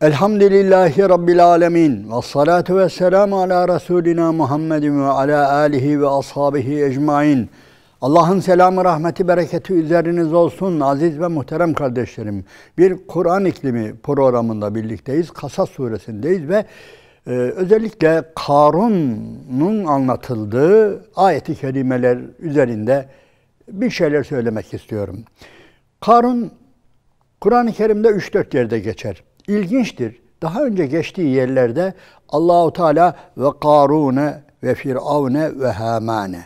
Elhamdülillahi Rabbil alemin. Ve salatu ve selamu ala Resulina Muhammedin ve ala alihi ve ashabihi ecmain. Allah'ın selamı, rahmeti, bereketi üzeriniz olsun aziz ve muhterem kardeşlerim. Bir Kur'an iklimi programında birlikteyiz. Kasas suresindeyiz ve özellikle Karun'un anlatıldığı ayet-i kerimeler üzerinde bir şeyler söylemek istiyorum. Karun, Kur'an-ı Kerim'de 3-4 yerde geçer. İlginçtir. Daha önce geçtiği yerlerde Allahu Teala ve Karune ve Firavune ve Hamane.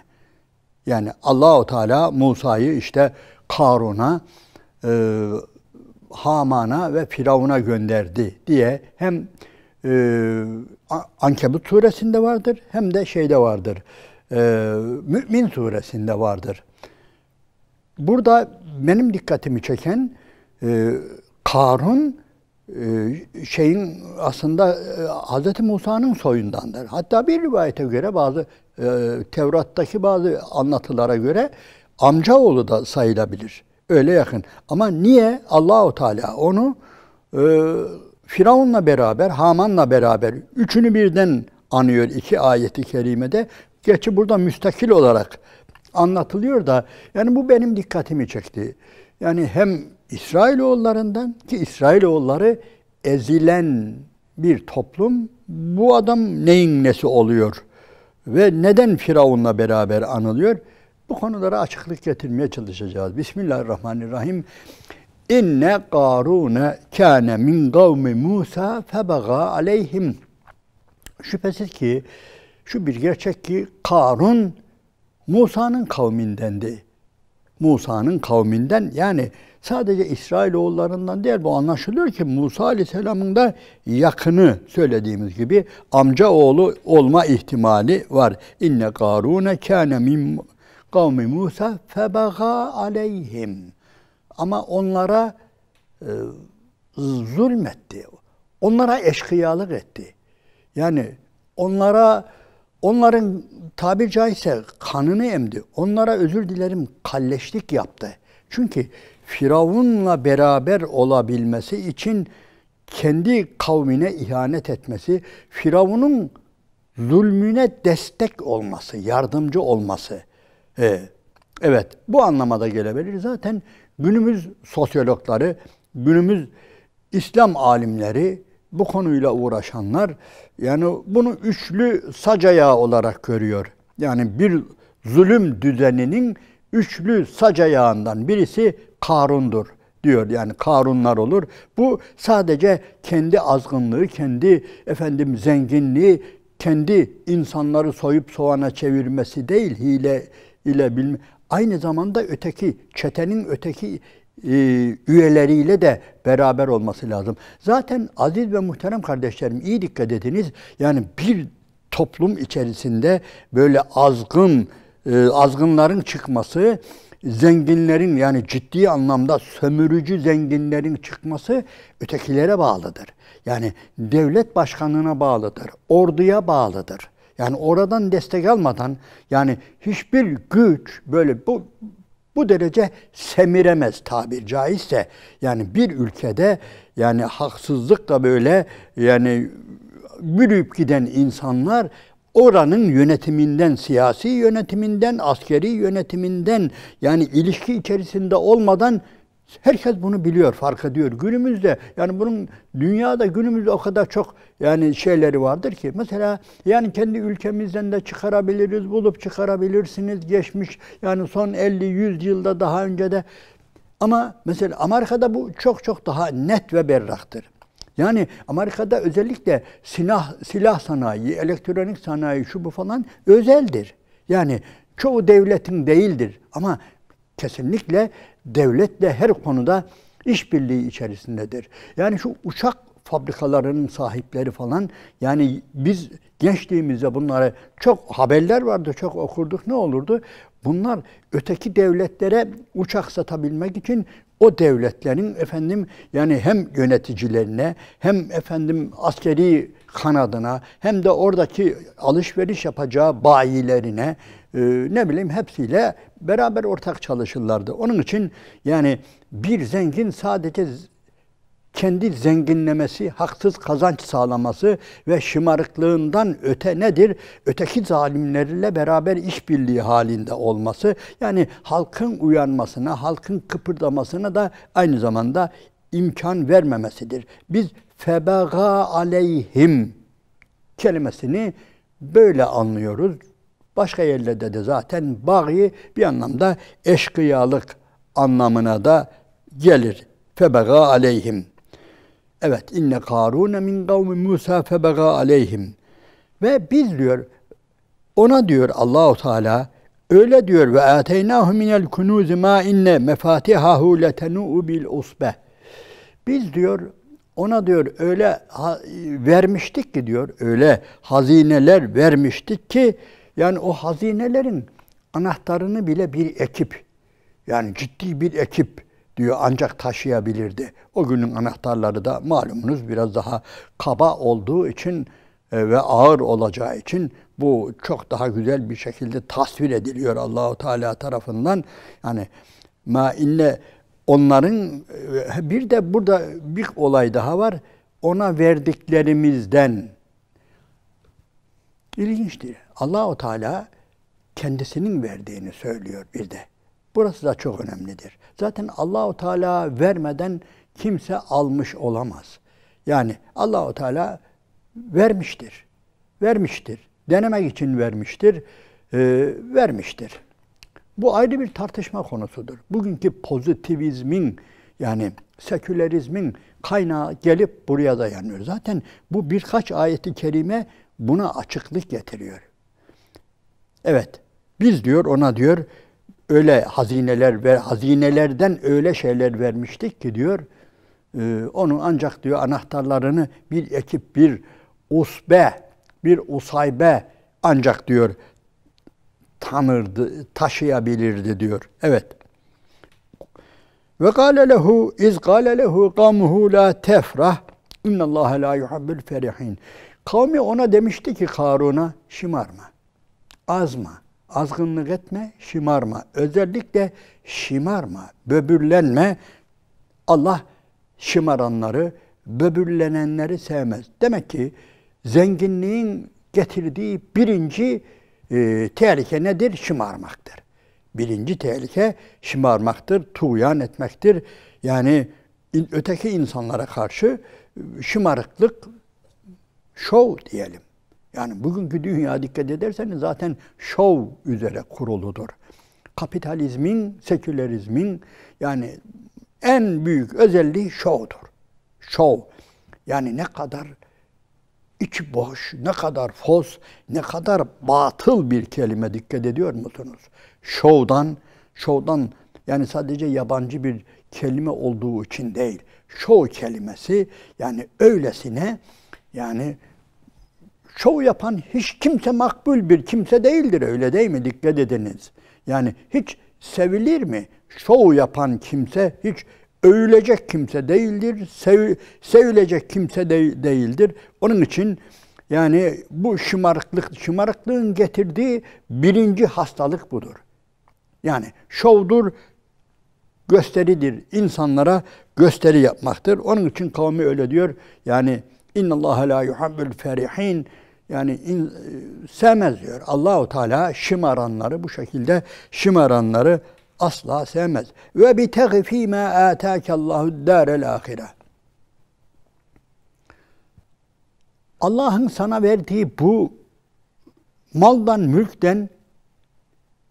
Yani Allahu Teala Musa'yı işte Karun'a, Haman'a ve Firavun'a gönderdi diye hem Ankebut suresinde vardır hem de şeyde vardır. Mü'min suresinde vardır. Burada benim dikkatimi çeken Karun aslında Hz. Musa'nın soyundandır. Hatta bir rivayete göre bazı Tevrat'taki bazı anlatılara göre amcaoğlu da sayılabilir. Öyle yakın. Ama niye Allahu Teala onu Firavun'la beraber, Haman'la beraber üçünü birden anıyor iki ayeti kerimede. Gerçi burada müstakil olarak anlatılıyor da yani bu benim dikkatimi çekti. Yani hem İsrailoğullarından ki İsrailoğulları ezilen bir toplum. Bu adam neyin nesi oluyor? Ve neden Firavun'la beraber anılıyor? Bu konulara açıklık getirmeye çalışacağız. Bismillahirrahmanirrahim. İnne Karune kâne min kavmi Musa febaga aleyhim. Şüphesiz ki şu bir gerçek ki Karun Musa'nın kavmindendi. Musa'nın kavminden, yani sadece İsrailoğullarından değil, bu anlaşılıyor ki Musa Aleyhisselam'ın da yakını, söylediğimiz gibi amca oğlu olma ihtimali var. İnne Karune kâne min kavmi Musa febaga aleyhim. Ama onlara zulmetti. Onlara eşkıyalık etti. Yani onların tabiri caizse kanını emdi. Onlara özür dilerim kalleşlik yaptı. Çünkü Firavun'la beraber olabilmesi için kendi kavmine ihanet etmesi, Firavun'un zulmüne destek olması, yardımcı olması. Evet, bu anlamada gelebilir. Zaten günümüz sosyologları, günümüz İslam alimleri, bu konuyla uğraşanlar yani bunu üçlü sac ayağı olarak görüyor. Yani bir zulüm düzeninin üçlü sac ayağından birisi Karun'dur diyor. Yani Karunlar olur. Bu sadece kendi azgınlığı, kendi zenginliği, kendi insanları soyup soğana çevirmesi değil, hile ile bilme. Aynı zamanda öteki çetenin öteki üyeleriyle de beraber olması lazım. Zaten aziz ve muhterem kardeşlerim, iyi dikkat ediniz. Yani bir toplum içerisinde böyle azgınların çıkması, zenginlerin, yani ciddi anlamda sömürücü zenginlerin çıkması ötekilere bağlıdır. Yani devlet başkanlığına bağlıdır, orduya bağlıdır. Yani oradan destek almadan, yani hiçbir güç böyle bu derece semiremez tabir caizse. Yani bir ülkede yani haksızlıkla böyle yani bürüyüp giden insanlar oranın yönetiminden, siyasi yönetiminden, askeri yönetiminden, yani ilişki içerisinde olmadan herkes bunu biliyor, fark ediyor. Günümüzde yani bunun dünyada günümüzde o kadar çok yani şeyleri vardır ki mesela yani kendi ülkemizden de çıkarabiliriz, bulup çıkarabilirsiniz geçmiş yani son 50-100 yılda daha önce de, ama mesela Amerika'da bu çok daha net ve berraktır. Yani Amerika'da özellikle silah sanayi, elektronik sanayi şu bu falan özeldir. Yani çoğu devletin değildir ama kesinlikle devletle her konuda işbirliği içerisindedir. Yani şu uçak fabrikalarının sahipleri falan, yani biz gençliğimizde bunlara çok haberler vardı, çok okurduk, ne olurdu? Bunlar öteki devletlere uçak satabilmek için o devletlerin yani hem yöneticilerine hem askeri kanadına hem de oradaki alışveriş yapacağı bayilerine hepsiyle beraber ortak çalışırlardı. Onun için yani bir zengin sadece kendi zenginlemesi, haksız kazanç sağlaması ve şımarıklığından öte nedir? Öteki zalimlerle beraber işbirliği halinde olması. Yani halkın uyanmasına, halkın kıpırdamasına da aynı zamanda imkan vermemesidir. Biz febaga aleyhim kelimesini böyle anlıyoruz. Başka yerlerde de zaten bagi bir anlamda eşkıyalık anlamına da gelir. Febaga aleyhim. Evet, inne Karun min kavmi Musa febaga aleyhim. Ve biz diyor, ona diyor Allahu Teala öyle diyor ve ateynahu minel kunuz ma inne mefatihahu letenu bil usbe. Biz diyor ona diyor öyle vermiştik ki diyor öyle hazineler vermiştik ki yani o hazinelerin anahtarını bile bir ekip yani ciddi bir ekip diyor ancak taşıyabilirdi. O günün anahtarları da malumunuz biraz daha kaba olduğu için ve ağır olacağı için bu çok daha güzel bir şekilde tasvir ediliyor Allahu Teala tarafından. Yani ma inne onların bir de burada bir olay daha var. Ona verdiklerimizden ilginçtir. Allahu Teala kendisinin verdiğini söylüyor bir de. Burası da çok önemlidir. Zaten Allahu Teala vermeden kimse almış olamaz. Yani Allahu Teala vermiştir. Vermiştir. Denemek için vermiştir. Vermiştir. Bu ayrı bir tartışma konusudur. Bugünkü pozitivizmin yani sekülerizmin kaynağı gelip buraya dayanıyor. Zaten bu birkaç ayeti kerime buna açıklık getiriyor. Evet, biz diyor ona diyor öyle hazineler ve hazinelerden öyle şeyler vermiştik ki diyor onun ancak diyor anahtarlarını bir ekip, bir usbe, bir usaybe ancak diyor tanırdı, taşıyabilirdi diyor. Evet. Ve kâle lehu iz kâle lehu kavmuhu la tefrah innallâhe la yuhabbul ferihin. Kavmi ona demişti ki Karun'a şımarma, azma, azgınlık etme, şımarma. Özellikle şımarma, böbürlenme. Allah şımaranları, böbürlenenleri sevmez. Demek ki zenginliğin getirdiği birinci tehlike nedir? Şımarmaktır. Birinci tehlike şımarmaktır, tuğyan etmektir. Yani öteki insanlara karşı şımarıklık, şov diyelim. Yani bugünkü dünya dikkat ederseniz zaten şov üzere kuruludur. Kapitalizmin, sekülerizmin yani en büyük özelliği şovdur. Şov. Yani ne kadar içi boş, ne kadar fos, ne kadar batıl bir kelime dikkat ediyor musunuz? Şovdan yani sadece yabancı bir kelime olduğu için değil. Şov kelimesi yani öylesine yani şov yapan hiç kimse makbul bir kimse değildir öyle değil mi? Dikkat ediniz. Yani hiç sevilir mi? Şov yapan kimse hiç övülecek kimse değildir, sevilecek kimse değildir. Onun için yani bu şımarıklığın getirdiği birinci hastalık budur. Yani şovdur, gösteridir. İnsanlara gösteri yapmaktır. Onun için kavmi öyle diyor. Yani innallâhe lâ yuhabbul ferihin. Yani sevmez diyor. Allahu Teala şımaranları bu şekilde şımaranları asla sevmez. Ve bitegi fîmâ âtâkallâhu dârel âhire. Allah'ın sana verdiği bu maldan, mülkten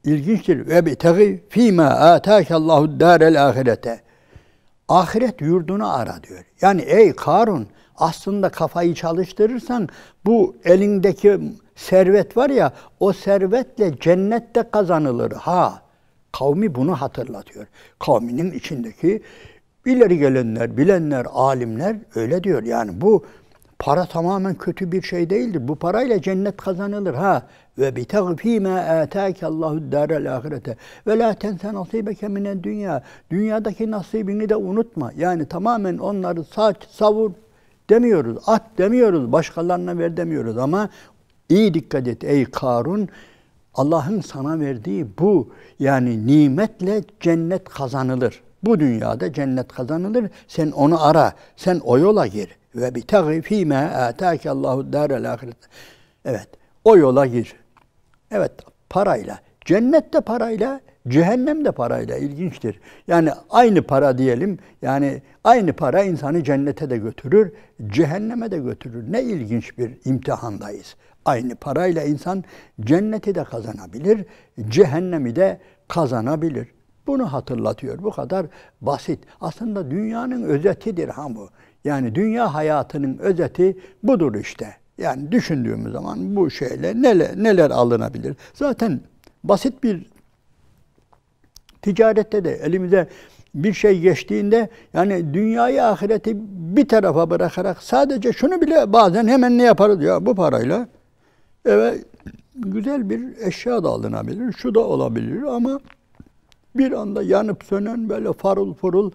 ilginçtir. Ve bitegi fîmâ âtâkallâhu dârel âhirete. Ahiret yurdunu ara diyor. Yani ey Karun aslında kafayı çalıştırırsan bu elindeki servet var ya o servetle cennette kazanılır. Kavmi bunu hatırlatıyor. Kavminin içindeki ileri gelenler, bilenler, alimler öyle diyor. Yani bu para tamamen kötü bir şey değildir. Bu parayla cennet kazanılır. Ve bitag fîmâ âtâkallâhu dârel âhirete ve lâ tense nasîbeke mined dünya. Dünyadaki nasibini de unutma. Yani tamamen onları saç, savur demiyoruz, at demiyoruz, başkalarına ver demiyoruz ama iyi dikkat et ey Karun. Allah'ın sana verdiği bu yani nimetle cennet kazanılır. Bu dünyada cennet kazanılır. Sen onu ara. Sen o yola gir. Ve bitagi fîmâ âtâkellâhu dârel âhiret. Evet. O yola gir. Evet. Parayla. Cennet de parayla, cehennem de parayla. İlginçtir. Yani aynı para diyelim. Yani aynı para insanı cennete de götürür, cehenneme de götürür. Ne ilginç bir imtihandayız. Aynı parayla insan cenneti de kazanabilir, cehennemi de kazanabilir. Bunu hatırlatıyor. Bu kadar basit. Aslında dünyanın özetidir bu. Yani dünya hayatının özeti budur işte. Yani düşündüğümüz zaman bu şeyle neler alınabilir? Zaten basit bir ticarette de elimize bir şey geçtiğinde yani dünyayı ahireti bir tarafa bırakarak sadece şunu bile bazen hemen ne yaparız ya bu parayla eve güzel bir eşya da alınabilir, şu da olabilir ama bir anda yanıp sönen böyle farul furul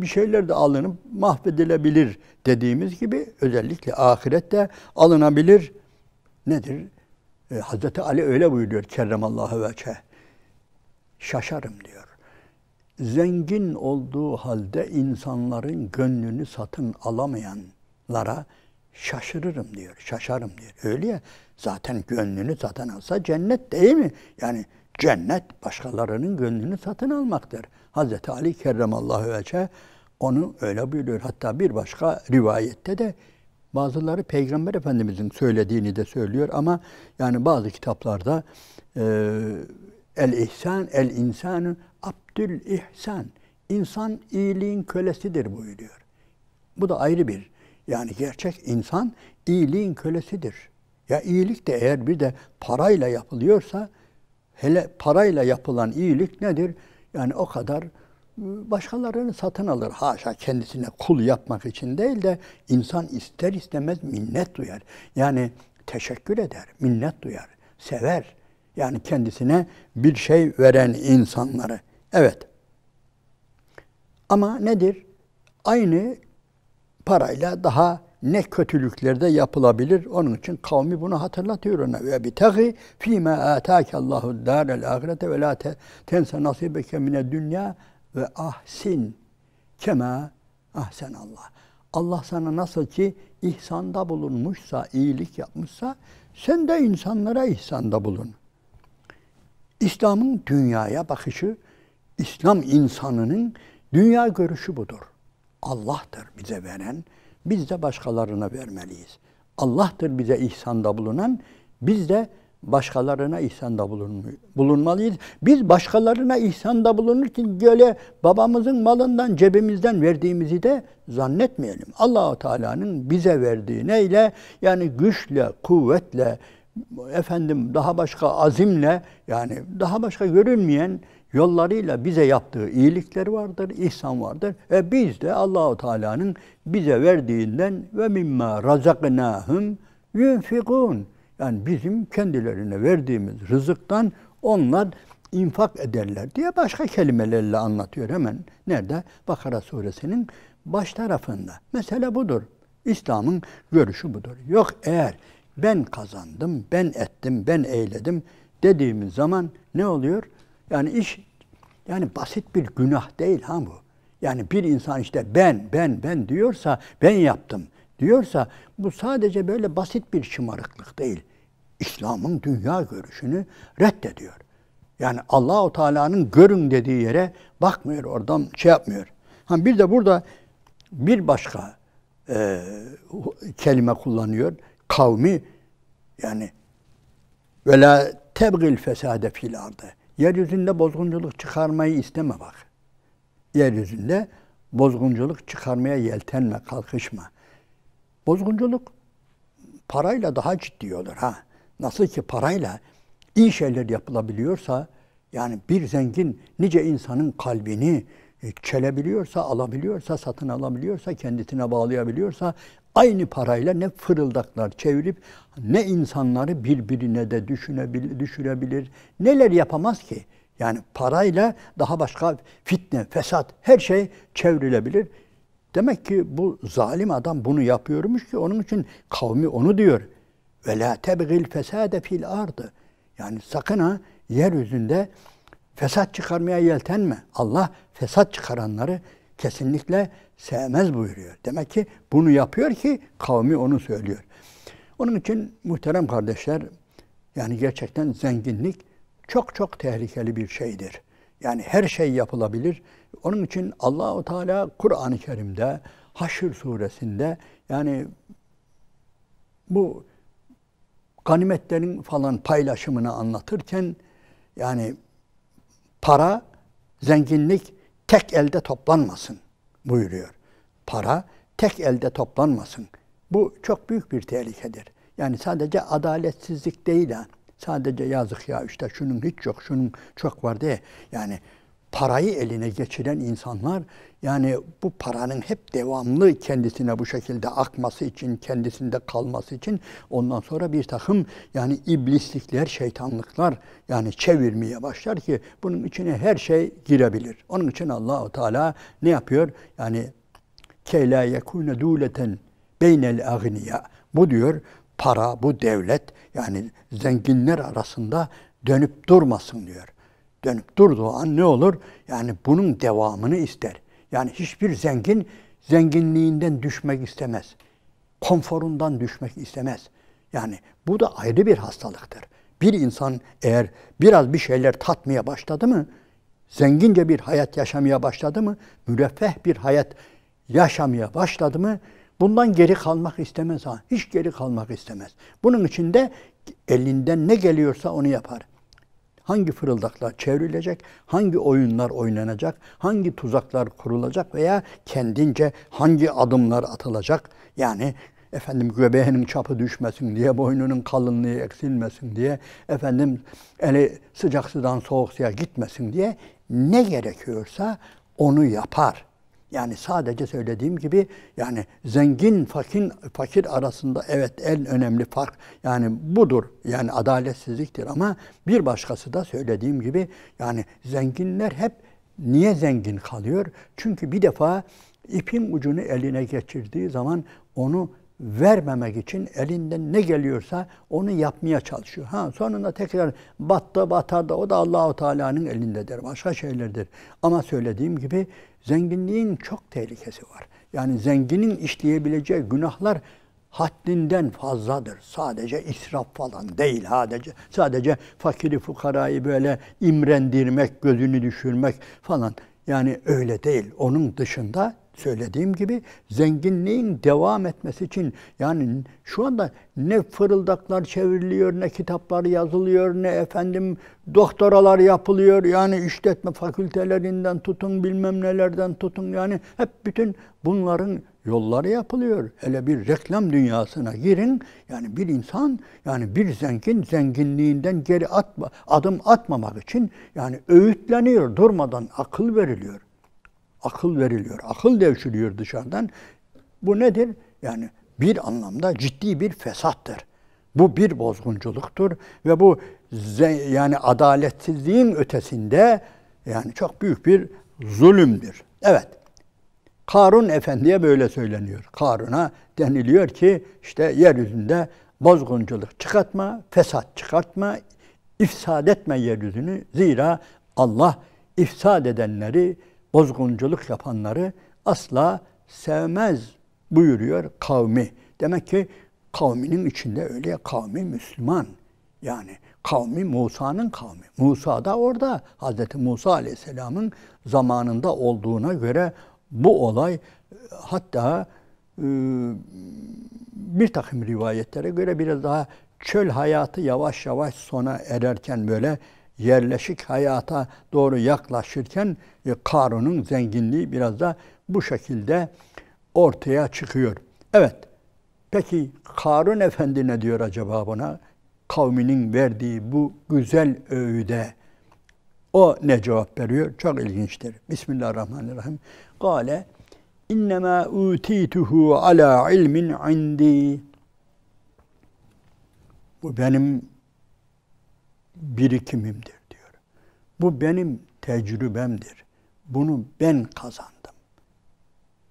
bir şeyler de alınıp mahvedilebilir dediğimiz gibi özellikle ahirette alınabilir. Nedir? Hazreti Ali öyle buyuruyor kerremallahu vecehe. Şaşarım diyor. Zengin olduğu halde insanların gönlünü satın alamayanlara şaşırırım diyor. Şaşarım diyor. Öyle ya zaten gönlünü satın alsa cennet değil mi? Yani cennet başkalarının gönlünü satın almaktır. Hazreti Ali kerremallahu vecehe onu öyle buyuruyor. Hatta bir başka rivayette de bazıları Peygamber Efendimizin söylediğini de söylüyor ama yani bazı kitaplarda el insanu abdül ihsan. İnsan iyiliğin kölesidir buyuruyor. Bu da ayrı bir yani gerçek insan iyiliğin kölesidir. Ya iyilik de eğer bir de parayla yapılıyorsa hele parayla yapılan iyilik nedir? Yani o kadar başkalarını satın alır. Haşa kendisine kul yapmak için değil de insan ister istemez minnet duyar. Yani teşekkür eder, minnet duyar, sever. Yani kendisine bir şey veren insanları. Evet. Ama nedir? Aynı parayla daha ne kötülükler de yapılabilir. Onun için kavmi bunu hatırlatıyor ona. Ve bitagi fîmâ âtâkellâhu dârel âhirete ve lâ tense nasîbeke mine dünya ve ahsin kema ahsenallah. Allah sana nasıl ki ihsanda bulunmuşsa, iyilik yapmışsa sen de insanlara ihsanda bulun. İslam'ın dünyaya bakışı, İslam insanının dünya görüşü budur. Allah'tır bize veren, biz de başkalarına vermeliyiz. Allah'tır bize ihsanda bulunan, biz de başkalarına ihsanda bulunmalıyız. Biz başkalarına ihsanda bulunurken böyle babamızın malından, cebimizden verdiğimizi de zannetmeyelim. Allah-u Teala'nın bize verdiği neyle? Yani güçle, kuvvetle, daha başka azimle, yani daha başka görünmeyen yollarıyla bize yaptığı iyilikler vardır, ihsan vardır. Biz de Allah-u Teala'nın bize verdiğinden ve mimma razaknahum yunfikun. Yani bizim kendilerine verdiğimiz rızıktan onlar infak ederler diye başka kelimelerle anlatıyor hemen. Nerede? Bakara suresinin baş tarafında. Mesele budur. İslam'ın görüşü budur. Yok eğer ben kazandım, ben ettim, ben eyledim dediğimiz zaman ne oluyor? Yani iş yani basit bir günah değil bu. Yani bir insan işte ben diyorsa, ben yaptım diyorsa bu sadece böyle basit bir şımarıklık değil. İslam'ın dünya görüşünü reddediyor. Yani Allah-u Teala'nın görün dediği yere bakmıyor, oradan şey yapmıyor. Bir de burada bir başka kelime kullanıyor. Kavmi yani ve la tebgil fesade fil ardı. Yeryüzünde bozgunculuk çıkarmayı isteme bak. Yeryüzünde bozgunculuk çıkarmaya yeltenme, kalkışma. Bozgunculuk parayla daha ciddi olur Nasıl ki parayla iyi şeyler yapılabiliyorsa, yani bir zengin nice insanın kalbini çelebiliyorsa, alabiliyorsa, satın alabiliyorsa, kendisine bağlayabiliyorsa, aynı parayla ne fırıldaklar çevirip ne insanları birbirine de düşürebilir, neler yapamaz ki? Yani parayla daha başka fitne, fesat, her şey çevrilebilir. Demek ki bu zalim adam bunu yapıyormuş ki onun için kavmi onu diyor. Ve la tebgil fesade fil ardı. Yani sakın yeryüzünde Fesat çıkarmaya yeltenme. Allah fesat çıkaranları kesinlikle sevmez buyuruyor. Demek ki bunu yapıyor ki kavmi onu söylüyor. Onun için muhterem kardeşler, yani gerçekten zenginlik çok çok tehlikeli bir şeydir. Yani her şey yapılabilir. Onun için Allahu Teala Kur'an-ı Kerim'de, Haşr suresinde, yani bu ganimetlerin falan paylaşımını anlatırken, yani para, zenginlik tek elde toplanmasın buyuruyor. Para tek elde toplanmasın. Bu çok büyük bir tehlikedir. Yani sadece adaletsizlik değil ha. Sadece yazık ya işte şunun hiç yok, şunun çok var diye. Yani parayı eline geçiren insanlar, yani bu paranın hep devamlı kendisine bu şekilde akması için, kendisinde kalması için ondan sonra bir takım yani iblislikler, şeytanlıklar yani çevirmeye başlar ki bunun içine her şey girebilir. Onun için Allah-u Teala ne yapıyor? Yani key la yekune duleten beynel agniya. Bu diyor para, bu devlet yani zenginler arasında dönüp durmasın diyor. Dönüp durduğu an ne olur? Yani bunun devamını ister. Yani hiçbir zengin zenginliğinden düşmek istemez. Konforundan düşmek istemez. Yani bu da ayrı bir hastalıktır. Bir insan eğer biraz bir şeyler tatmaya başladı mı, zengince bir hayat yaşamaya başladı mı, müreffeh bir hayat yaşamaya başladı mı, bundan geri kalmak istemez ha. Hiç geri kalmak istemez. Bunun için de elinden ne geliyorsa onu yapar. Hangi fırıldaklar çevrilecek, hangi oyunlar oynanacak, hangi tuzaklar kurulacak veya kendince hangi adımlar atılacak. Yani efendim göbeğinin çapı düşmesin diye, boynunun kalınlığı eksilmesin diye, efendim eli sıcak sudan soğuk suya gitmesin diye ne gerekiyorsa onu yapar. Yani sadece söylediğim gibi yani zengin fakir arasında evet en önemli fark yani budur. Yani adaletsizliktir ama bir başkası da söylediğim gibi yani zenginler hep niye zengin kalıyor? Çünkü bir defa ipin ucunu eline geçirdiği zaman onu vermemek için elinden ne geliyorsa onu yapmaya çalışıyor. Sonunda tekrar batar da o da Allah-u Teala'nın elindedir. Başka şeylerdir. Ama söylediğim gibi zenginliğin çok tehlikesi var. Yani zenginin işleyebileceği günahlar haddinden fazladır. Sadece israf falan değil. Sadece fakiri fukarayı böyle imrendirmek, gözünü düşürmek falan. Yani öyle değil. Onun dışında söylediğim gibi zenginliğin devam etmesi için yani şu anda ne fırıldaklar çevriliyor, ne kitaplar yazılıyor, ne efendim doktoralar yapılıyor. Yani işletme fakültelerinden tutun, bilmem nelerden tutun. Yani hep bütün bunların yolları yapılıyor. Hele bir reklam dünyasına girin. Yani bir insan, yani bir zengin zenginliğinden geri adım atmamak için yani öğütleniyor, durmadan akıl veriliyor. Akıl veriliyor, akıl devşiriliyor dışarıdan. Bu nedir? Yani bir anlamda ciddi bir fesattır. Bu bir bozgunculuktur ve bu yani adaletsizliğin ötesinde yani çok büyük bir zulümdür. Evet, Karun Efendi'ye böyle söyleniyor. Karun'a deniliyor ki işte yeryüzünde bozgunculuk çıkartma, fesat çıkartma, ifsad etme yeryüzünü. Zira Allah ifsad edenleri, bozgunculuk yapanları asla sevmez buyuruyor kavmi. Demek ki kavminin içinde öyle kavmi Müslüman. Yani kavmi Musa'nın kavmi. Musa da orada. Hazreti Musa Aleyhisselam'ın zamanında olduğuna göre bu olay hatta bir takım rivayetlere göre biraz daha çöl hayatı yavaş yavaş sona ererken böyle yerleşik hayata doğru yaklaşırken Karun'un zenginliği biraz da bu şekilde ortaya çıkıyor. Evet, peki Karun Efendi ne diyor acaba buna? Kavminin verdiği bu güzel öğüde o ne cevap veriyor? Çok ilginçtir. Bismillahirrahmanirrahim. Kâle innemâ utîtuhu alâ ilmin indi. Bu benim birikimimdir diyor. Bu benim tecrübemdir. Bunu ben kazandım.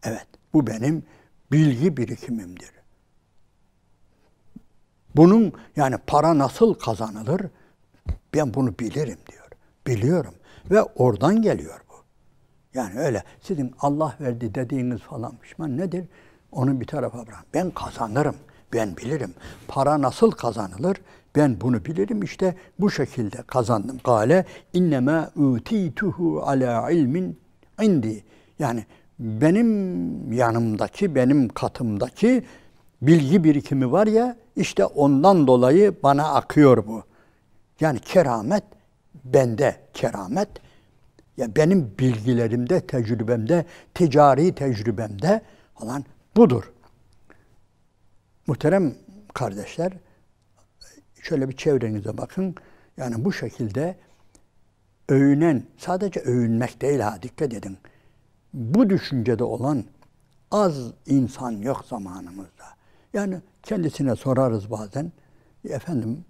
Evet, bu benim bilgi birikimimdir. Bunun yani para nasıl kazanılır? Ben bunu bilirim diyor. Biliyorum. Ve oradan geliyor bu. Yani öyle sizin Allah verdi dediğiniz falan pişman nedir? Onu bir tarafa bırak. Ben kazanırım. Ben bilirim. Para nasıl kazanılır? Ben bunu bilirim. İşte bu şekilde kazandım. Kale innema utituhu ala ilmin indi. Yani benim yanımdaki, benim katımdaki bilgi birikimi var ya, işte ondan dolayı bana akıyor bu. Yani keramet bende, keramet ya benim bilgilerimde, tecrübemde, ticari tecrübemde falan budur. Muhterem kardeşler, şöyle bir çevrenize bakın. Yani bu şekilde övünen, sadece övünmek değil ha, dikkat edin. Bu düşüncede olan az insan yok zamanımızda. Yani kendisine sorarız bazen. Efendim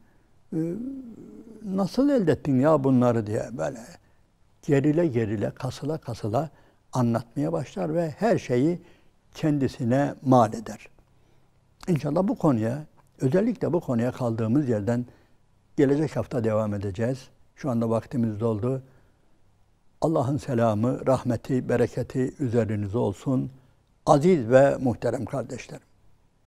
nasıl elde ettin ya bunları diye böyle gerile gerile, kasıla kasıla anlatmaya başlar ve her şeyi kendisine mal eder. İnşallah bu konuya, özellikle bu konuya kaldığımız yerden gelecek hafta devam edeceğiz. Şu anda vaktimiz doldu. Allah'ın selamı, rahmeti, bereketi üzerinize olsun. Aziz ve muhterem kardeşlerim.